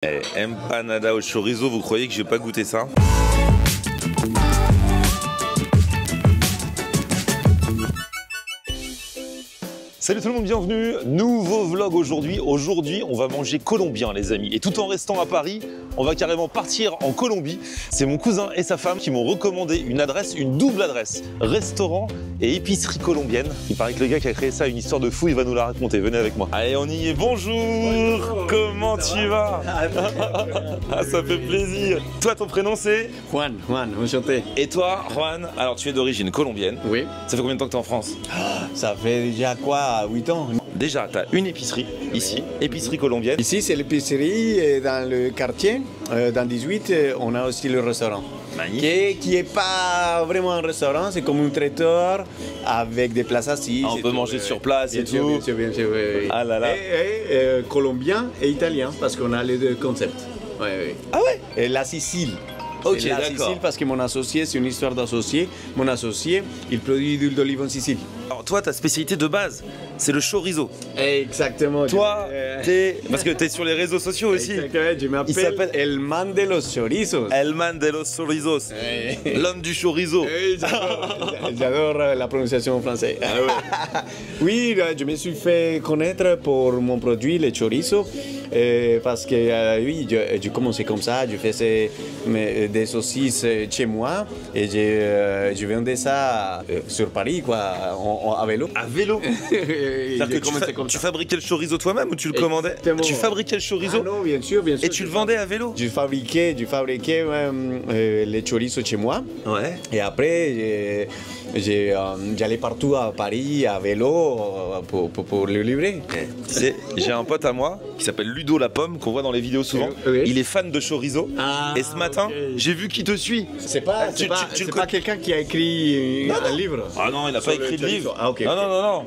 Empanada au chorizo, vous croyez que j'ai pas goûté ça? Salut tout le monde, bienvenue, nouveau vlog aujourd'hui. Aujourd'hui, on va manger colombien les amis. Et tout en restant à Paris, on va carrément partir en Colombie. C'est mon cousin et sa femme qui m'ont recommandé une adresse, une double adresse, restaurant et épicerie colombienne. Il paraît que le gars qui a créé ça a une histoire de fou, il va nous la raconter. Venez avec moi. Allez, on y est. Bonjour, bonjour. Comment tu vas? Ah, ça fait plaisir. Toi, ton prénom c'est Juan, enchanté. Et toi, Juan, alors tu es d'origine colombienne. Oui. Ça fait combien de temps que tu es en France? Ça fait déjà quoi, 8 ans? Déjà, tu as une épicerie ici, épicerie colombienne. Ici, c'est l'épicerie dans le quartier. Dans 18, on a aussi le restaurant. Magnifique. Qui n'est pas vraiment un restaurant, c'est comme un traiteur avec des places assises. Ah, on peut manger sur place et tout. Bien sûr, oui. Ah là là. Et colombien et italien, parce qu'on a les deux concepts. Oui. Ah ouais? Et la Sicile. Ok, la d'accord. Sicile, parce que mon associé, c'est une histoire d'associé. Mon associé, il produit d'huile d'olive en Sicile. Alors toi, ta spécialité de base, c'est le chorizo. Exactement. Toi, parce que t'es sur les réseaux sociaux aussi. Exactement, je m'appelle El Man de los Chorizos. El Man de los Chorizos. L'homme du chorizo. J'adore la prononciation en français. Oui, je me suis fait connaître pour mon produit, le chorizo. Parce que oui, je commençais comme ça, je faisais des saucisses chez moi et je vendais ça sur Paris, quoi, à vélo. À vélo? C'est-à-dire que tu fabriquais le chorizo toi-même ou tu le commandais? Tu fabriquais le chorizo? Ah non, bien sûr. Et tu le vendais à vélo? Je fabriquais les chorizos chez moi. Ouais. Et après, j'allais partout à Paris à vélo pour le livrer. J'ai un pote à moi qui s'appelle Ludo la Pomme, qu'on voit dans les vidéos souvent. Oui. Il est fan de chorizo. Ah, et ce matin, j'ai vu qu'il te suit. C'est pas quelqu'un qui a écrit un livre? Ah non, il n'a pas écrit de livre. Ah, ok.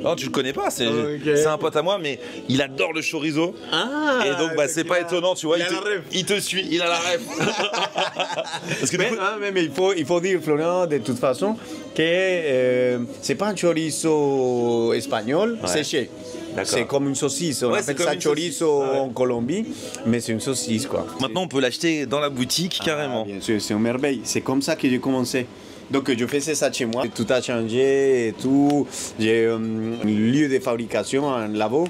Non, tu le connais pas. C'est un pote à moi, mais il adore le chorizo. Ah, et donc, c'est pas étonnant, tu vois. Il te suit, il a la rêve. Parce que mais il faut dire, Florian, de toute façon, que c'est pas un chorizo espagnol séché. C'est comme une saucisse, on appelle ça chorizo en Colombie, mais c'est une saucisse, quoi. Maintenant, on peut l'acheter dans la boutique carrément. Bien sûr, c'est une merveille. C'est comme ça que j'ai commencé. Donc je faisais ça chez moi. Tout a changé et tout. J'ai un lieu de fabrication, un labo.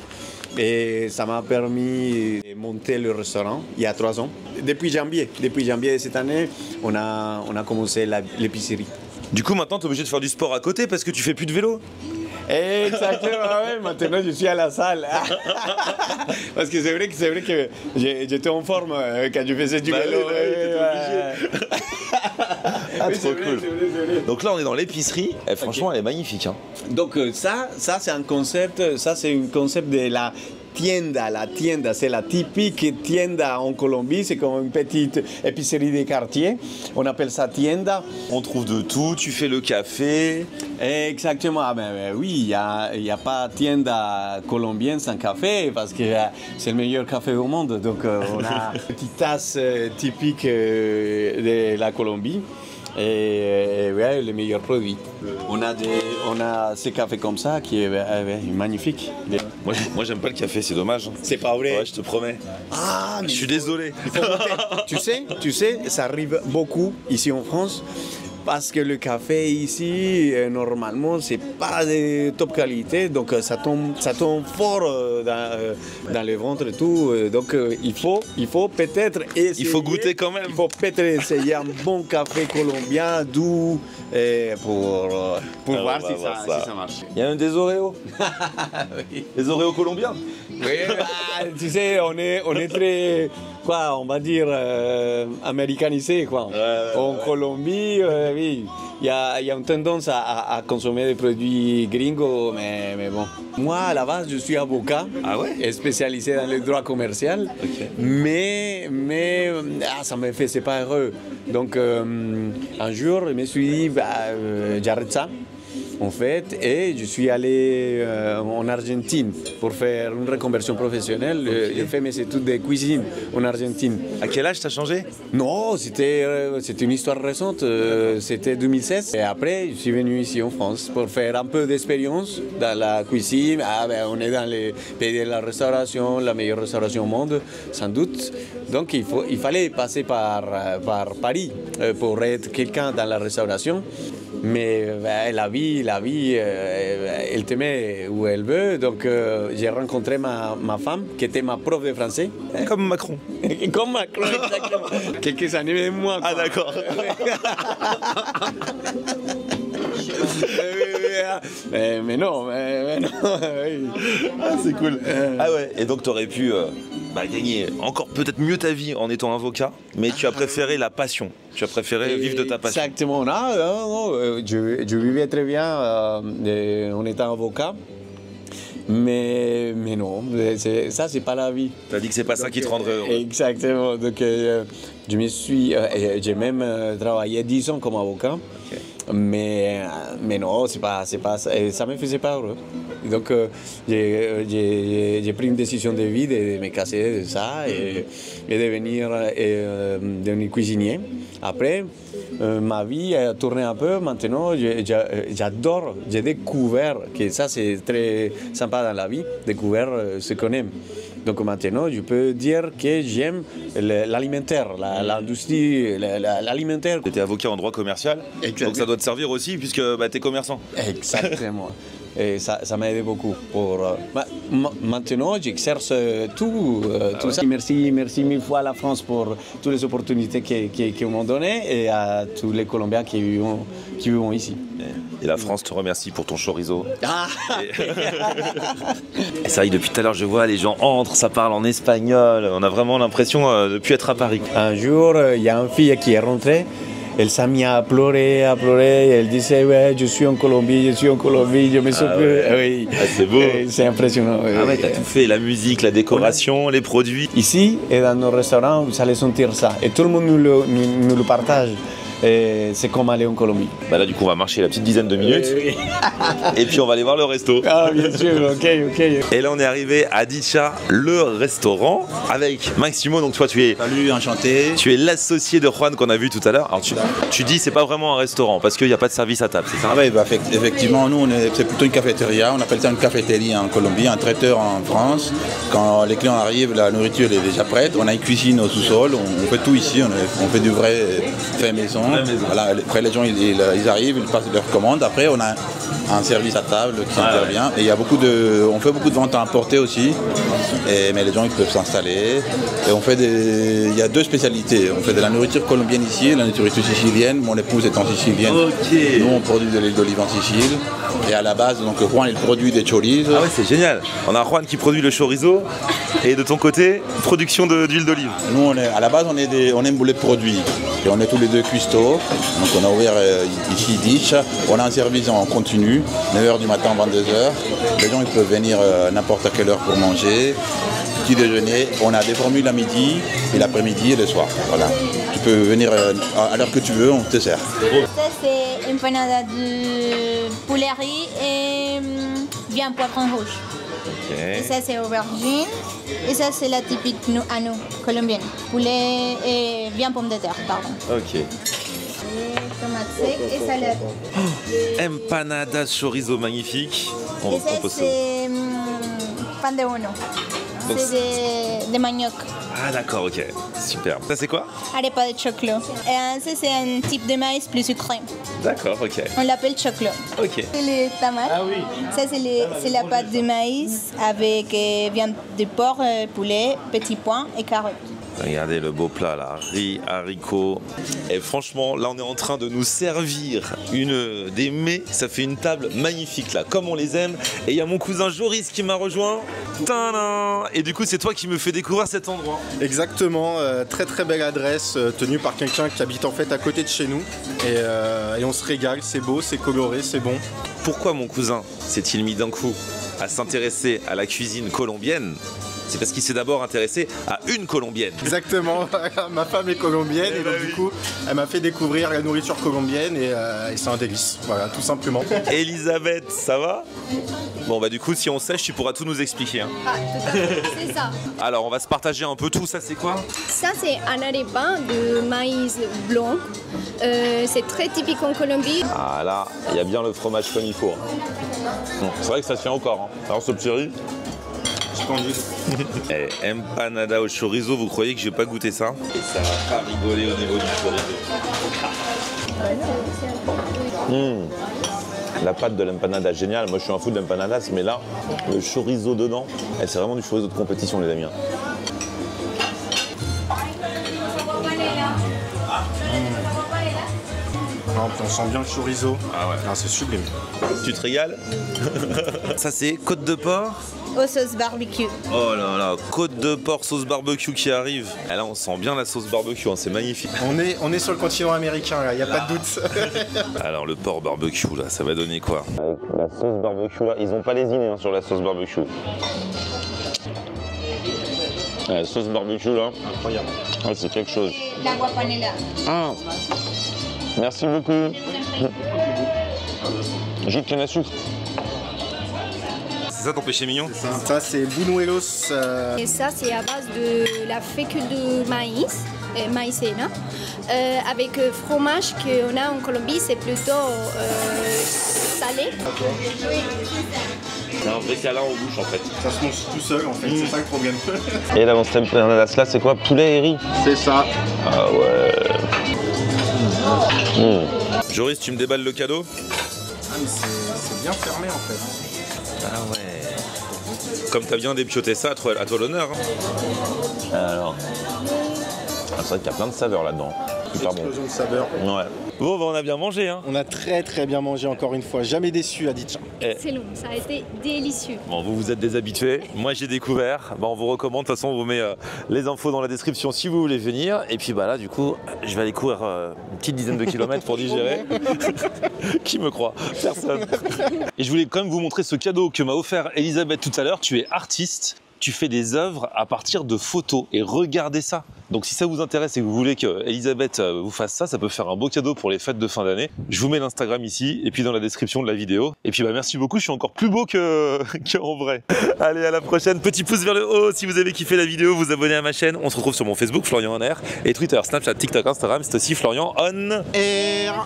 Et ça m'a permis de monter le restaurant il y a 3 ans. Depuis janvier de cette année, on a commencé l'épicerie. Du coup, maintenant, tu es obligé de faire du sport à côté parce que tu fais plus de vélo? Exactement, ouais, maintenant je suis à la salle. Parce que c'est vrai que j'étais en forme quand je faisais du vélo. Ah, trop cool. Donc là, on est dans l'épicerie. Et franchement, elle est magnifique. Hein. Donc ça c'est un concept de la tienda, c'est la typique tienda en Colombie, c'est comme une petite épicerie des quartiers, on appelle ça tienda. On trouve de tout, tu fais le café. Exactement, oui, il n'y a pas tienda colombienne sans café, parce que c'est le meilleur café au monde, donc on a une petite tasse typique de la Colombie. Et ouais, les meilleurs produits. On a ces cafés comme ça qui est magnifique. Moi j'aime pas le café, c'est dommage. C'est pas vrai. Ouais, je te promets. Ah, mais je suis désolé. tu sais, ça arrive beaucoup ici en France. Parce que le café ici, normalement, c'est pas de top qualité, donc ça tombe fort dans le ventre et tout. Donc il faut peut-être essayer. Il faut goûter quand même. Il faut peut-être essayer un bon café colombien doux pour voir si ça marche. Il y a même des Oreos. Oui. Des Oreos colombiens. Oui, tu sais, on est très, quoi, on va dire, américanisé, quoi. En Colombie, oui, il y a une tendance à consommer des produits gringos, mais bon. Moi, à la base, je suis avocat, spécialisé dans le droit commercial, mais ça me faisait pas heureux. Donc, un jour, je me suis dit, j'arrête ça. en fait, et je suis allé en Argentine pour faire une reconversion professionnelle. J'ai fait mes études de cuisine en Argentine. À quel âge t'as changé? Non, c'était une histoire récente, c'était 2016. Et après, je suis venu ici en France pour faire un peu d'expérience dans la cuisine. On est dans les pays de la restauration, la meilleure restauration au monde, sans doute. Donc il fallait passer par Paris pour être quelqu'un dans la restauration. Mais la vie, elle te met où elle veut. Donc j'ai rencontré ma femme, qui était ma prof de français. Comme Macron. Comme Macron, exactement. Quelques années de moins. Ah d'accord. mais non. Oui. Ah, c'est cool. Ah ouais. Et donc tu aurais pu gagner encore peut-être mieux ta vie en étant avocat, mais tu as préféré la passion. Tu as préféré vivre de ta passion. Exactement. Non, je vivais très bien en étant avocat. Mais non, ça c'est pas la vie. Tu as dit que c'est pas ça qui te rendrait heureux. Exactement. Donc j'ai même travaillé 10 ans comme avocat. Okay. Mais non, c'est pas ça me faisait pas heureux. Donc j'ai pris une décision de vie de me casser de ça et devenir cuisinier. Après, ma vie a tourné un peu. Maintenant, j'adore, j'ai découvert que ça c'est très sympa dans la vie, découvrir ce qu'on aime. Donc maintenant, je peux dire que j'aime l'alimentaire, l'industrie, l'alimentaire. Tu étais avocat en droit commercial, donc ça doit te servir aussi puisque tu es commerçant. Exactement. Et ça m'a aidé beaucoup. Maintenant, j'exerce tout ça. Merci mille fois à la France pour toutes les opportunités qu'ils m'ont données et à tous les Colombiens qui vivent ici. Et la France te remercie pour ton chorizo. Et ça, depuis tout à l'heure, je vois les gens entrent, ça parle en espagnol. On a vraiment l'impression de ne plus être à Paris. Un jour, il y a une fille qui est rentrée. Elle s'est mise à pleurer. Elle disait ouais, je suis en Colombie, je me sens plus. Ouais. Oui. C'est beau. C'est impressionnant. Ah ouais, t'as tout fait, la musique, la décoration, les produits. Ici et dans nos restaurants, vous allez sentir ça. Et tout le monde nous le partage. C'est comme aller en Colombie. Là, du coup, on va marcher la petite dizaine de minutes. Oui. Et puis, on va aller voir le resto. Ah, bien sûr, ok. Et là, on est arrivé à Dicha, le restaurant, avec Maximo. Donc, toi, tu es. Salut, enchanté. Tu es l'associé de Juan qu'on a vu tout à l'heure. Alors, tu dis, c'est pas vraiment un restaurant parce qu'il n'y a pas de service à table, c'est ça? Ah, oui, effectivement, nous, c'est plutôt une cafétéria. On appelle ça une cafétéria en Colombie, un traiteur en France. Quand les clients arrivent, la nourriture est déjà prête. On a une cuisine au sous-sol. On fait tout ici. On fait du vrai fait maison. Voilà, après les gens ils arrivent, ils passent leurs commandes. Après on a un service à table qui intervient. Et on fait beaucoup de ventes à emporter aussi. Mais les gens ils peuvent s'installer. Et il y a deux spécialités. On fait de la nourriture colombienne ici, la nourriture sicilienne. Mon épouse étant sicilienne. Okay. Nous on produit de l'huile d'olive en Sicile. Et à la base, donc Juan il produit des chorizos. Ah ouais, c'est génial. On a Juan qui produit le chorizo. Et de ton côté, production d'huile d'olive. Nous à la base on aime les produits. Et on est tous les deux cuistots. Donc on a ouvert ici Dish. On a un service en continu, 9h du matin, 22h. Les gens ils peuvent venir n'importe à quelle heure pour manger. Petit déjeuner, on a des formules à midi, et l'après-midi et le soir. Voilà. Tu peux venir à l'heure que tu veux, on te sert. Ça c'est empanada de poulet riz et viande poivron rouge. Okay. Et ça c'est aubergine. Et ça c'est la typique à nous, colombienne. Poulet et viande pomme de terre, pardon. Ok. Tomate sec et salade. Empanada chorizo magnifique. Et ça c'est pan de uno. C'est de manioc. Ah d'accord, ok, super. Ça c'est quoi? Arepa de choclo. Ça c'est un type de maïs plus sucré. D'accord, ok. On l'appelle choclo. Ok. C'est les tamates. Ah oui. Ça c'est la pâte de maïs avec viande de porc, poulet, petits pois et carottes. Regardez le beau plat là, riz, haricots. Et franchement, là on est en train de nous servir des mets. Ça fait une table magnifique là, comme on les aime. Et il y a mon cousin Joris qui m'a rejoint. Tadam! Et du coup, c'est toi qui me fais découvrir cet endroit. Exactement, très très belle adresse tenue par quelqu'un qui habite en fait à côté de chez nous. Et on se régale, c'est beau, c'est coloré, c'est bon. Pourquoi mon cousin s'est-il mis d'un coup à s'intéresser à la cuisine colombienne? C'est parce qu'il s'est d'abord intéressé à une colombienne. Exactement, ma femme est colombienne et donc du coup elle m'a fait découvrir la nourriture colombienne et c'est un délice, voilà, tout simplement. Elisabeth, ça va? Bon bah du coup si on sèche tu pourras tout nous expliquer. Hein. Ah, tout à fait, c'est ça. Alors on va se partager un peu tout, ça c'est quoi? Ça, c'est un arepa de maïs blanc. C'est très typique en Colombie. Ah là, il y a bien le fromage comme il faut. Hein. C'est vrai que ça tient encore. Hein. Alors ce petit riz. Eh, empanada au chorizo, vous croyez que j'ai pas goûté ça? Et ça va pas rigoler au niveau du chorizo. La pâte de l'empanada géniale, moi je suis un fou de l'empanadas, mais là, le chorizo dedans, c'est vraiment du chorizo de compétition les amis. On sent bien le chorizo, c'est sublime. Tu te régales? Ça c'est côte de porc Aux sauces barbecue. Oh là là, côte de porc sauce barbecue qui arrive. Et là on sent bien la sauce barbecue, hein, c'est magnifique. On est sur le continent américain, il n'y a pas de doute. Alors le porc barbecue là, ça va donner quoi? Avec la sauce barbecue là, ils ont pas lésiné hein, sur la sauce barbecue. La sauce barbecue là, incroyable. Ah, c'est quelque chose. La guapanela. Ah, merci beaucoup. Jus de canne à sucre. C'est ça ton péché mignon? Ça c'est buñuelos. Et ça, c'est à base de la fécule de maïs, maïzena, avec fromage qu'on a en Colombie, c'est plutôt salé. C'est un vrai câlin en bouche en fait. Ça se mange tout seul en fait, c'est ça le problème. Et là dans cette empanadas là, c'est quoi? Poulet et riz? C'est ça. Ah ouais. Joris, tu me déballes le cadeau? Ah mais c'est bien fermé en fait. Ah ouais. Comme t'as bien dépioté ça, à toi l'honneur. Hein. Alors. Ah, c'est vrai qu'il y a plein de saveurs là-dedans. Super bon. Explosion de saveurs. Ouais. Bon, bah, on a bien mangé, hein. On a très bien mangé encore une fois, jamais déçu à Ditchin. Excellent, ça a été délicieux. Bon, vous êtes des habitués. Moi, j'ai découvert. Bah, on vous recommande. De toute façon, on vous met les infos dans la description si vous voulez venir. Et puis, bah là, du coup, je vais aller courir une petite dizaine de kilomètres pour digérer. Qui me croit? Personne. Et je voulais quand même vous montrer ce cadeau que m'a offert Elisabeth tout à l'heure. Tu es artiste. Tu fais des œuvres à partir de photos et regardez ça. Donc si ça vous intéresse et que vous voulez que Elisabeth vous fasse ça, ça peut faire un beau cadeau pour les fêtes de fin d'année. Je vous mets l'Instagram ici et puis dans la description de la vidéo. Et puis bah merci beaucoup, je suis encore plus beau qu'en vrai. Allez, à la prochaine. Petit pouce vers le haut si vous avez kiffé la vidéo, vous abonnez à ma chaîne. On se retrouve sur mon Facebook, Florian On Air, et Twitter, Snapchat, TikTok, Instagram, c'est aussi Florian On Air.